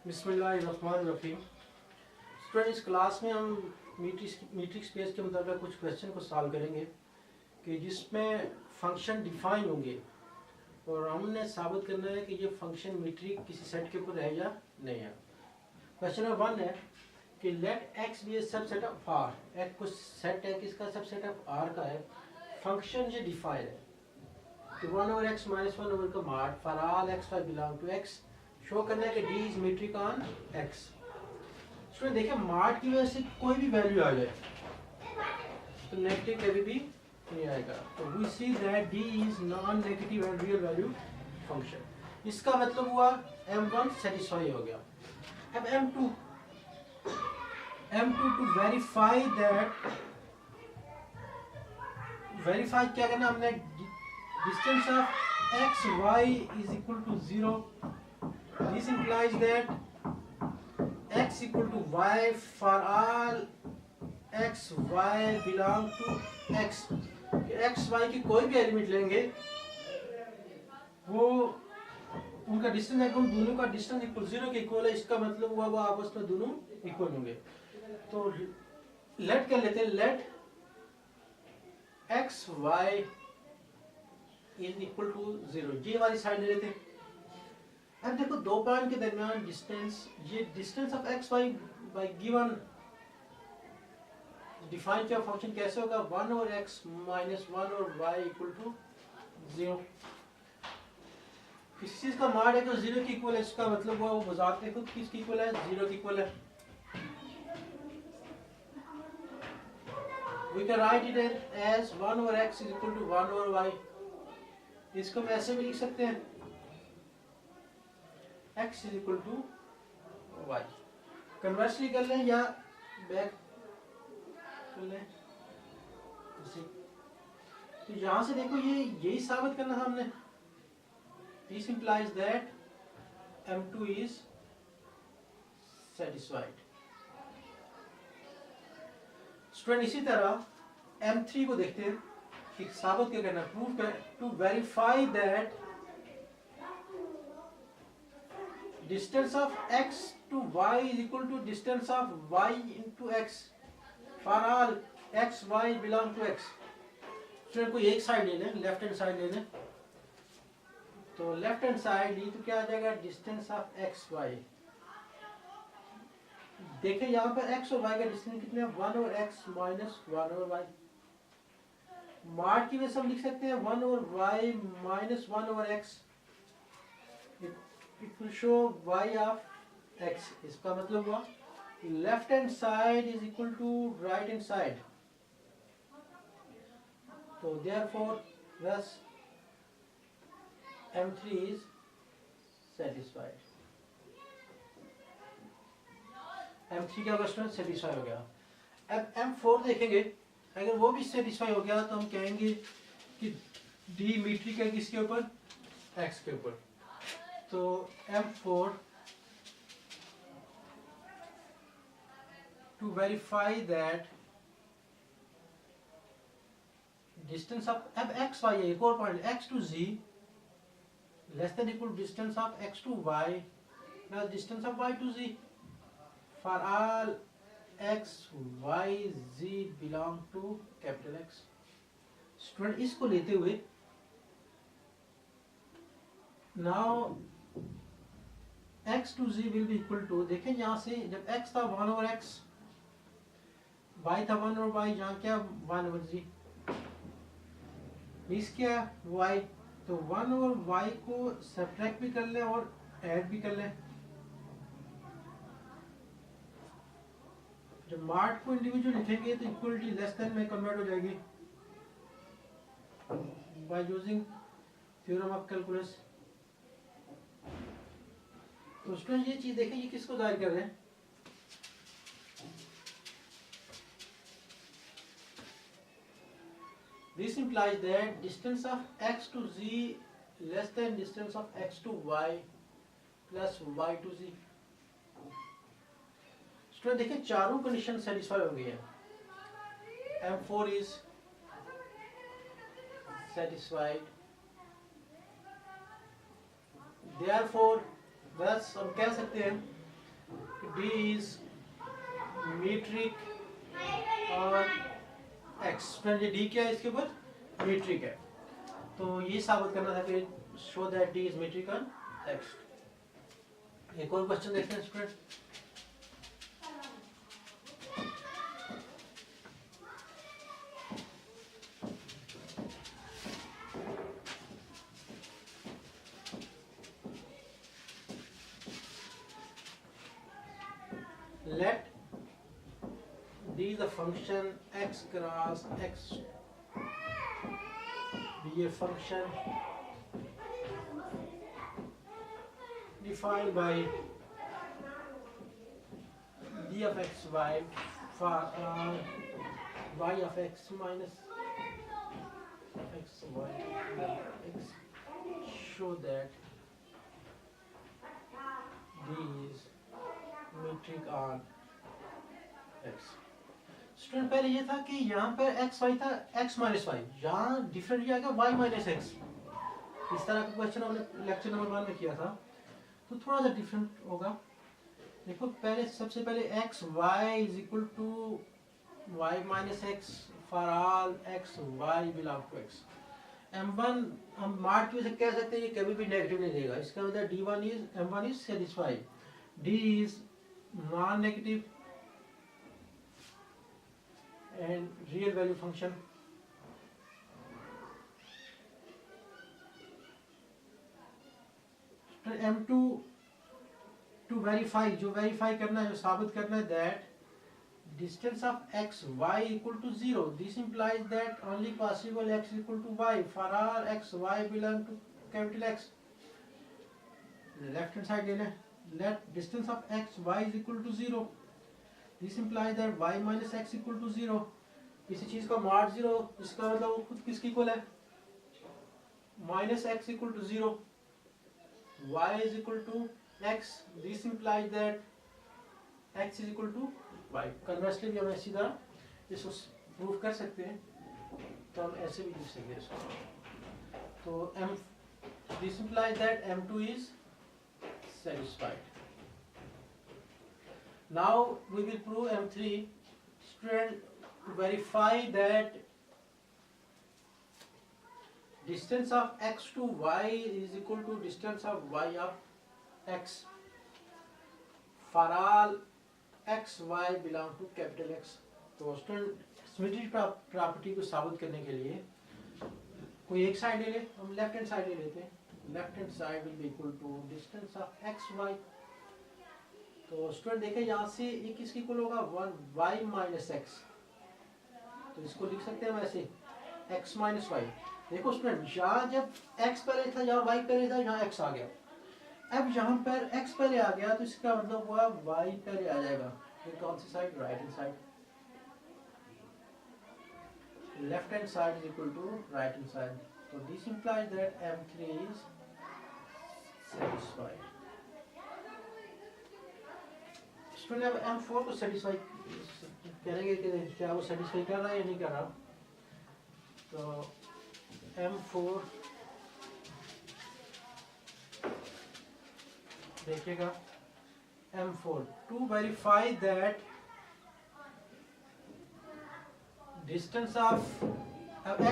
बिस्मिल्लाहिर्रहमानिर्रहीम। स्टूडेंट, इस क्लास में हम मीट्रिक स्पेस के मतलब कुछ क्वेश्चन को सॉल्व करेंगे कि जिसमें फंक्शन डिफाइन होंगे और हमने साबित करना है कि ये फंक्शन मीट्रिक किसी सेट के ऊपर है या नहीं है। क्वेश्चन नंबर 1 है कि let x be a subset of R. एक कुछ सेट है किसका, सबसेट ऑफ आर का है। फंक्शन ये डिफाइन है कि 1/x - 1 का mod for all x y belong to x. Show करना है कि D is metric on x. Student देखिए, मॉड की वजह से कोई भी वैल्यू आ जाए तो नेगेटिव कभी भी नहीं आएगा। तो we see that D is non negative and real value function. इसका मतलब हुआ m1 सेटिस्फाई हो गया। अब m2 to verify that, verify क्या करना हमने, distance of x y is equal to 0। This implies that x equal to y for all x y belong to x। x y की कोई भी एलिमेंट लेंगे वो उनका डिस्टेंस है, उन दोनों का डिस्टेंस इक्वल 0 के इक्वल है। इसका मतलब हुआ वो आपस में दोनों इक्वल होंगे। तो लेट कर लेते हैं, let x y is equal to 0। ये वाली साइड ले लेते हैं। अब देखो, दो पॉइंट के दरमियान डिस्टेंस, ये distance of x y by given define किया फंक्शन कैसे होगा, 1/x - 1 और y इक्वल टू 0। किसी चीज का मॉड है तो 0 की इक्वल है, इसका मतलब हुआ वो बजात देखो किसकी इक्वल है, 0 की इक्वल है। We can write it as 1/x is equal to 1/y। इसको हम ऐसे भी लिख सकते हैं, x is equal to y। Conversely कर लें या बैक कर लें। तो यहां से देखो, ये यही साबित करना था हमने। This implies that m2 is satisfied. Student इसी तरह m3 को देखते हैं कि साबित क्या करना, प्रूव कर, to verify that distance of x to y is equal to distance of y into x for all x y belong to x। Student को एक साइड ले लें, लेफ्ट हैंड साइड ले लें। तो लेफ्ट हैंड साइड ये तो क्या आ जाएगा, डिस्टेंस ऑफ x y। देखें यहाँ पर x और y का डिस्टेंस कितने हैं, 1/x - 1/y। मॉड की वजह से हम लिख सकते हैं 1/y - 1/x। It will show y of x। इसका मतलब हुआ left hand side is equal to right hand side. तो therefore thus m3 is satisfied। m3 क्या क्वेश्चन सेटिस्फाई हो गया। अब m4 देखेंगे, अगर वो भी सेटिस्फाई हो गया तो हम कहेंगे कि डी मीट्रिक है किसके ऊपर, x के ऊपर। तो m4 to verify that distance of, अब x y है, एक और point, x to z less than equal distance of x to y plus distance of y to z for all x y z belong to capital X। Student इसको लेते हुए now x to z will be equal to, देखें यहाँ से जब x था 1/x, y था 1/y, यहाँ क्या 1/z, इस क्या y। तो 1/y को सब्ट्रैक्ट भी कर लें और ऐड भी कर लें। जब मॉड को इंडिविजुअल लिखेंगे तो इक्वलिटी लेस देन में कन्वर्ट हो जाएगी by using theorem of calculus. तो स्टूडेंट ये चीज देखें, ये किसको जाहिर कर रहे हैं, this implies that distance of x to z less than distance of x to y plus y to z। Student देखिए, चारों कंडीशन सेटिस्फाई हो गई है। m4 is satisfied, therefore thus हम कह सकते हैं डी इज मीट्रिक और एक्स। फ्रेंड ये डी क्या है, इसके ऊपर मीट्रिक है, तो ये साबित करना था कि show that D is metric on x. एक और क्वेश्चन देखते हैं student. Let d the function x cross x be a function defined by d of x y for y of x minus x y x. Show that d is metric on x. Student पहले ये था कि यहाँ पर x y था x minus Y, यहाँ different ये आ गया y माइनस x। इस तरह का क्वेश्चन हमने लेक्चर नंबर 1 में किया था, तो थोड़ा सा डिफरेंट होगा। देखो पहले सबसे पहले x y is equal to y minus x for all x y belong to x। m1 हम मार्क की वजह से कह सकते हैं ये कभी भी नेगेटिव नहीं देगा, इसका मतलब d1 is m1 is satisfied, d is non negative and real value function। m2 to verify, जो वेरीफाई करना है, जो साबित करना है that distance of x y equal to 0, this implies that only possible x equal to y for all x y belong to capital X। Left hand side ले लें, let distance of x y is equal to 0, this implies that y minus x equal to 0। किसी चीज का mod 0, इसका मतलब वो खुद किसकी इक्वल है, minus x equal to 0, y is equal to x, this implies that x is equal to y। Conversely भी हम ऐसी तरह इसको प्रूव कर सकते हैं, तो हम ऐसे भी लिख सकते हैं इसको। तो m, this implies that m2 is satisfied। Now we will prove m3। Student, to verify that distance of x to y is equal to distance of y of x for all x y belong to capital X। तो student symmetry property को साबित करने के लिए कोई एक side ले ले, हम लेफ्ट हैंड साइड ले लेते हैं। Left hand side will be equal to distance of x y. तो स्टूडेंट देखें यहाँ से ये किसकी इक्वल होगा, 1 y माइनस एक्स, तो इसको लिख सकते हैं वैसे x माइनस वाई। देखो स्टूडेंट यहाँ जब x पहले था, यहाँ y पहले था, यहाँ x आ गया, अब यहाँ पर x पहले आ गया तो इसका मतलब हुआ y पहले आ जाएगा। फिर कौन सी साइड, right hand side, left hand side is equal to right hand side. तो this implies that m3 is satisfied. Student अब m4 को सेटिस्फाई करेंगे कि क्या वो सेटिस्फाई कर रहा है या नहीं कर रहा। तो m4 देखिएगा, m4 to verify that distance of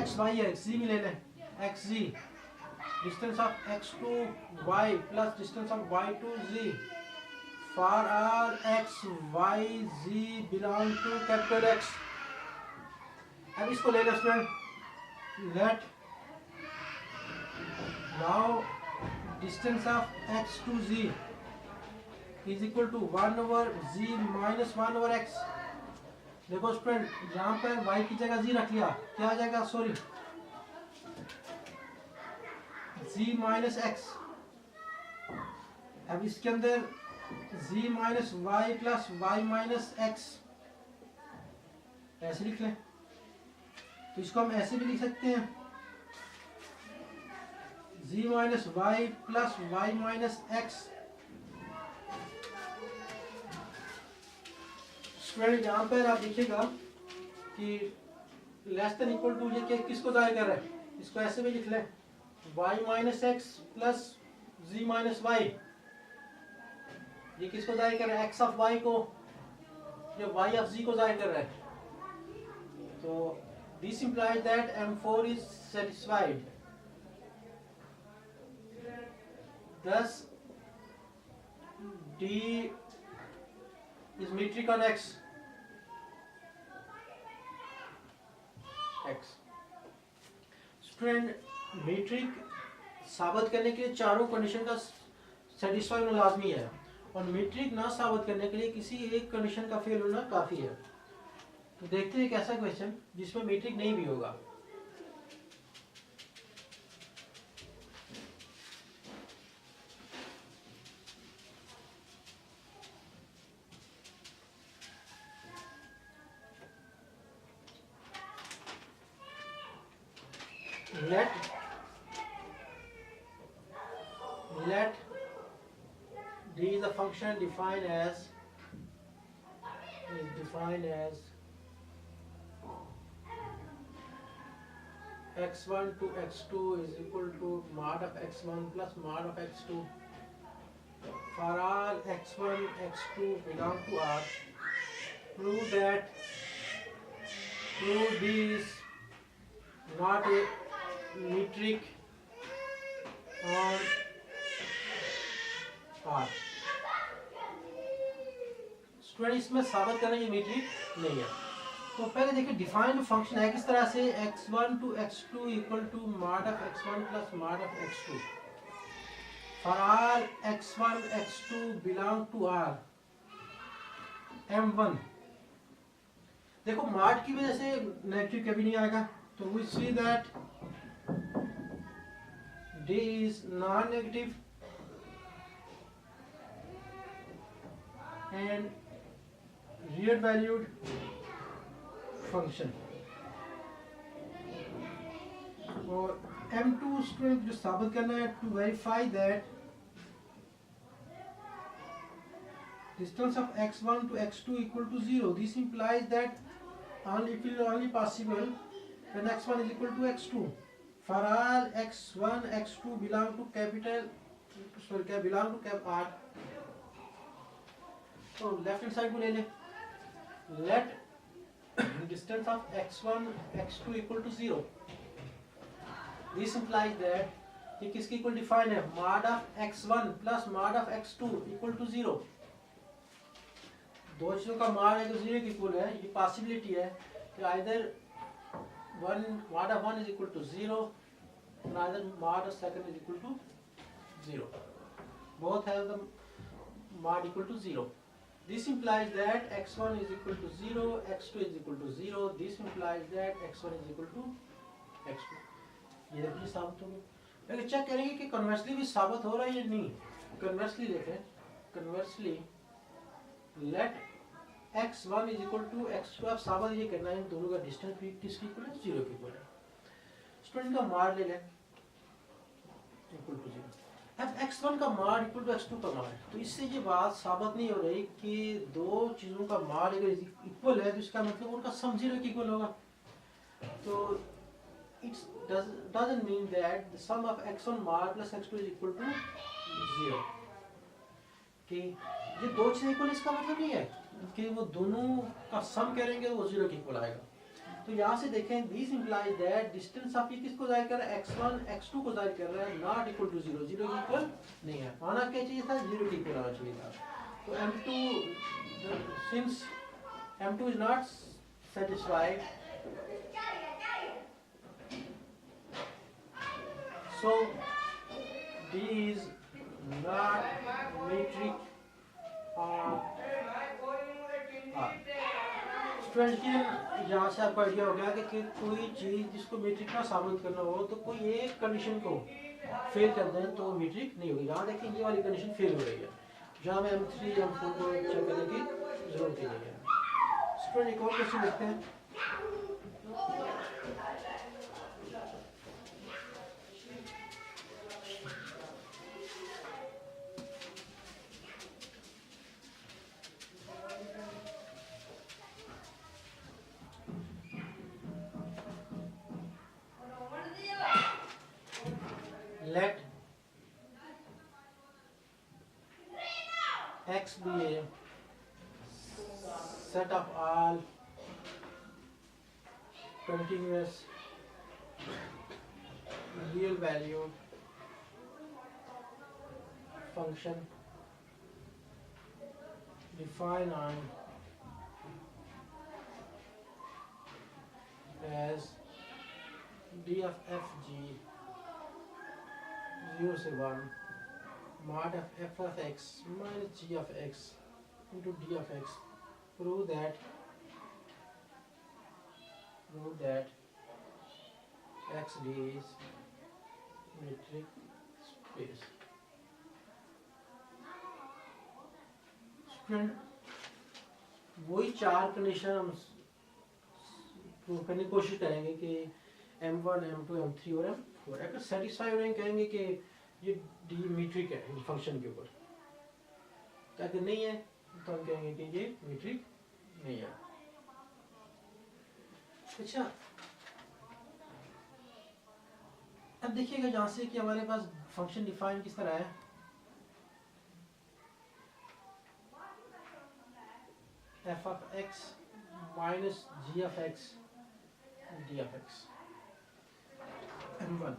x y है, x z भी ले लें, x z distance of x to y plus distance of y to z for all x y z belong to capital X। अब इसको ले लें student, let now distance of x to z is equal to 1 over z minus 1 over x। देखो student यहाँ पर y की जगह z रख लिया, क्या आ जाएगा, सॉरी z माइनस x। अब इसके अंदर z minus y plus y minus x ऐसे लिख लें। तो इसको हम ऐसे भी लिख सकते हैं, z minus y plus y minus x. Student यहाँ पर आप देखिएगा कि लेस देन इक्वल टू ये किसको जाहिर कर रहा है, इसको ऐसे भी लिख लें, y minus x plus z minus y. ये किसको जाहिर कर रहा है? एक्स ऑफ वाई को, जो वाई ऑफ जी को जाहिर कर रहा है। तो this implies that M4 is satisfied, thus D is metric on X. Student, metric साबित करने के लिए चारों कंडीशन का सेटिस्फाई होना लाजमी है, और मीट्रिक ना साबित करने के लिए किसी एक कंडीशन का फेल होना काफ़ी है। तो देखते हैं एक ऐसा क्वेश्चन जिसमें मीट्रिक नहीं भी होगा। let D is a function defined as x1 to x2 is equal to mod of x1 plus mod of x2 for all x1 x2 belong to R. Prove D is not a metric on R. Student, इसमें साबित करना ये metric नहीं है। तो पहले देखिए defined function है किस तरह से, x1 to x2 equal to mod of x1 plus mod of x2 for all x1 x2 belong to R M1। देखो mod की वजह से नेगेटिव कभी नहीं आएगा, तो we see that D is non-negative and real valued function। और M2 student जो साबित करना है, to verify that distance of x1 to x2 equal to 0। This implies that it will only possible when x1 is equal to x2 for all x1 x2 belong to belong to cap R। तो left hand side को ले ले, let distance of x1 x2 equal to 0। This implies that ये किसके equal define है, mod of x1 plus mod of x2 equal to 0। दो चीजों का mod है जो 0 के इक्वल है, ये पॉसिबिलिटी है कि either mod of 1 is equal to 0 and either mod of second is equal to 0, both have the mod equal to 0। This implies that x1 is equal to 0, x2 is equal to 0। This implies that x1 is equal to x2। ये देखिए साबित हो गया। लेकिन check करेंगे कि conversely भी साबित हो रहा है या नहीं। कन्वर्सली देखें, conversely let x1 is equal to x2। आप साबित ये करना है दोनों का डिस्टेंस भी किसके इक्वल है, 0 के इक्वल है। स्टूडेंट का मार ले लें इक्वल टू 0। अब x1 का मार इक्वल टू x2 का मार, तो इससे ये बात साबित नहीं हो रही कि दो चीज़ों का मार अगर इक्वल है तो इसका मतलब उनका सम 0 के इक्वल होगा। तो it doesn't mean that the sum of x1 mar plus x2 is equal to 0। कि ये दो चीज़ें इक्वल, इसका मतलब नहीं है कि वो दोनों का सम करेंगे वो 0 के इक्वल आएगा। तो यहाँ से देखें, this implies that distance of ये किसको जाहिर कर रहा है, x1 x2 को जाहिर कर रहा है, नॉट इक्वल टू 0। 0 के इक्वल नहीं है, आना क्या चाहिए था, 0 के इक्वल आना चाहिए था। तो M2 since M2 is not satisfied, so D is not metric on R। Student, यहाँ से आपको आइडिया हो गया कि कोई चीज़ जिसको मीट्रिक का साबित करना हो तो कोई एक कंडीशन को फेल कर दें तो मीट्रिक नहीं होगी। यहाँ देखिए ये वाली कंडीशन फेल हो रही है, जहाँ में M3 M4 को चेक करने की जरूरत ही नहीं है। स्टूडेंट, एक और क्वेश्चन देखते हैं। Let X be a set of all continuous real value function defined on as d of fg 0 से 1 mod of f of x minus g of x into d of x. Prove that xd is metric space. Student वही चार condition हम prove करने की कोशिश करेंगे कि m1, m2, m3 और m4 अगर सेटिस्फाई हो रहे हैं कहेंगे कि ये डी मीट्रिक है फंक्शन के ऊपर, अगर नहीं है तो हम कहेंगे कि ये मीट्रिक नहीं है. अच्छा, अब देखिएगा जहाँ से कि हमारे पास फंक्शन डिफाइन किस तरह है. f of x minus g of x d of x m1.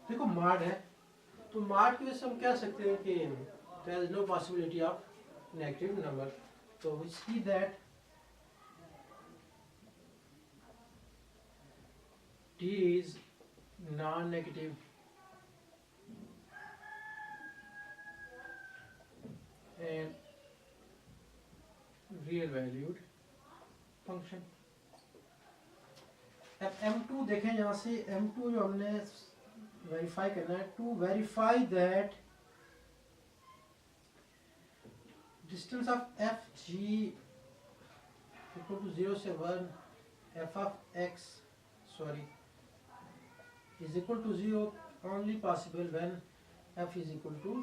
देखो माड है तो माड की वजह से हम कह सकते हैं कि there is no possibility of negative number, so we see that d is non-negative and real valued function. अब m2 देखें, यहाँ से m2 जो हमने वेरीफाई करना है, to verify that distance of fg equal to 0 से 1 f of x is equal to 0 only possible when f is equal to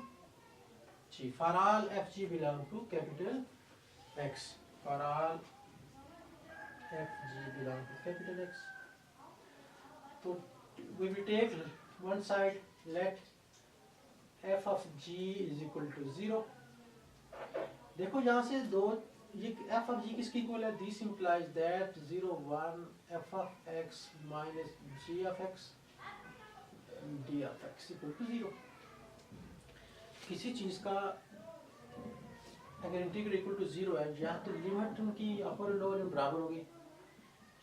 g. For all fg belong to capital X, for all fg belong to capital X. So we will take one side, let f of g is equal to 0. देखो यहाँ से दो ये f of g किसकी equal है? This implies that 0 1 f of x minus g of x d of x equal to 0. किसी चीज का अगर इंटीग्रल इक्वल टू 0 है, या तो लिमिट उनकी अपर और लोअर में बराबर होगी,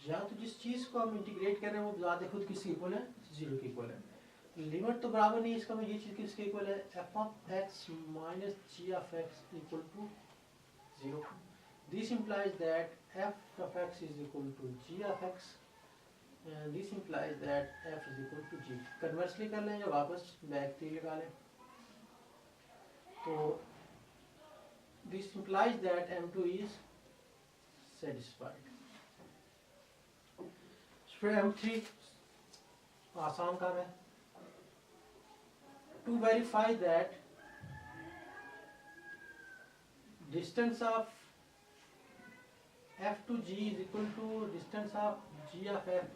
या तो जिस चीज को हम इंटीग्रेट कर रहे हैं वो ज़्यादा खुद किसकी इक्वल है? 0 की इक्वल है. लिमिट तो बराबर नहीं है, इसका ये चीज किसके इक्वल है? f of x minus g of x equal to 0. This implies that f of x is equal to g of x and this implies that f is equal to g. Conversely कर लें या वापस back 3 लगा लें, तो this implies that m2 is satisfied. फिर m3 आसान काम है. To verify that distance of f to g is equal to distance of g of f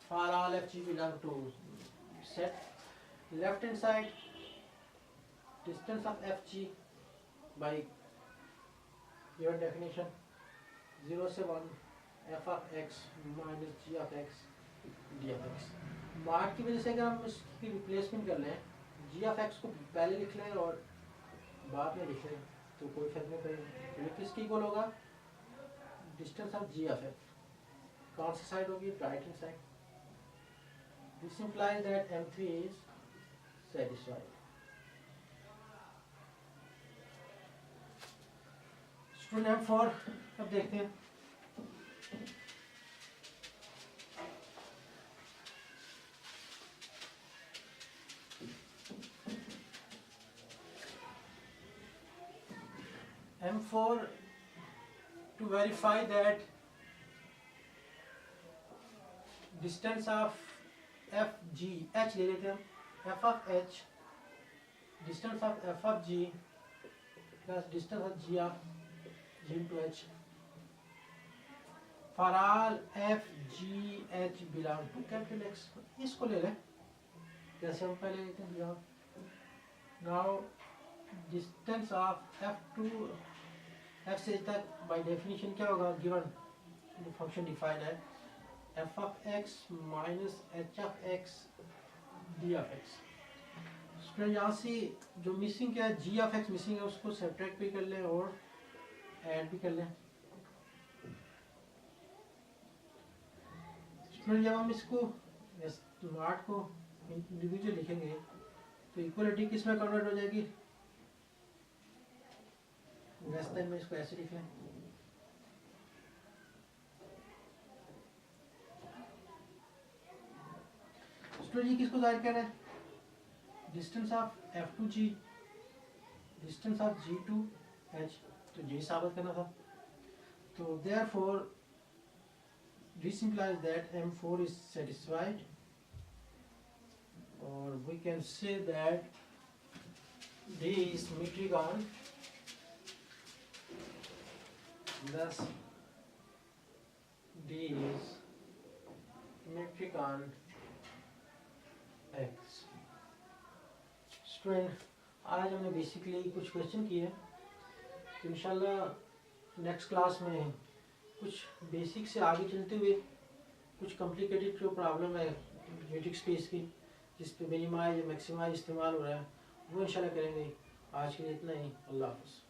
for all fg belong to set. Left hand side distance of fg by your definition 0 से 1 f of x minus g of x d of x. Mark की वजह से अगर हम इसकी replacement कर लें, g of x को पहले लिख लें और बाद में लिख लें तो कोई फर्क नहीं पड़ेगा. ये किसकी इक्वल होगा? Distance of g of f. कौन सी साइड होगी? Right hand side. This implies that m3 is satisfied. Student m4 अब देखते हैं. m4 to verify that distance of fg h ले लेते हैं, f of h distance of f of g plus distance of g of g into h for all f g h belong to capital X. इसको ले लें जैसे हम पहले लेते हैं. now distance of f to F से तक बाय डेफिनेशन क्या होगा, गिवन फंक्शन डिफाइंड है F of x minus H of x D of x. Student यहाँ से जो मिसिंग क्या है, जी ऑफ एक्स मिसिंग है, उसको सब्ट्रैक्ट भी कर लें और ऐड भी कर लें। स्टूडेंट जब हम इसको स्मार्ट को इंडिविजुअल लिखेंगे तो इक्वलिटी किस में कन्वर्ट हो जाएगी, लेस देन में इसको ऐसे लिख लें। स्टूडेंट ये किसको जाहिर कर रहा है, distance of f to g, distance of g to h, तो ये साबित करना था। तो therefore this implies that M4 is satisfied, or we can say that D is symmetric on, thus D is symmetric on X। Student आज हमने basically कुछ question किए, तो इंशाल्लाह नेक्स्ट क्लास में कुछ बेसिक से आगे चलते हुए कुछ कॉम्प्लिकेटेड जो प्रॉब्लम है यूनिट स्पेस की, जिस पे मिनिमाइज मैक्सिमाइज इस्तेमाल हो रहा है, वो इंशाल्लाह करेंगे। आज के लिए इतना ही, अल्लाह हाफ़िज़।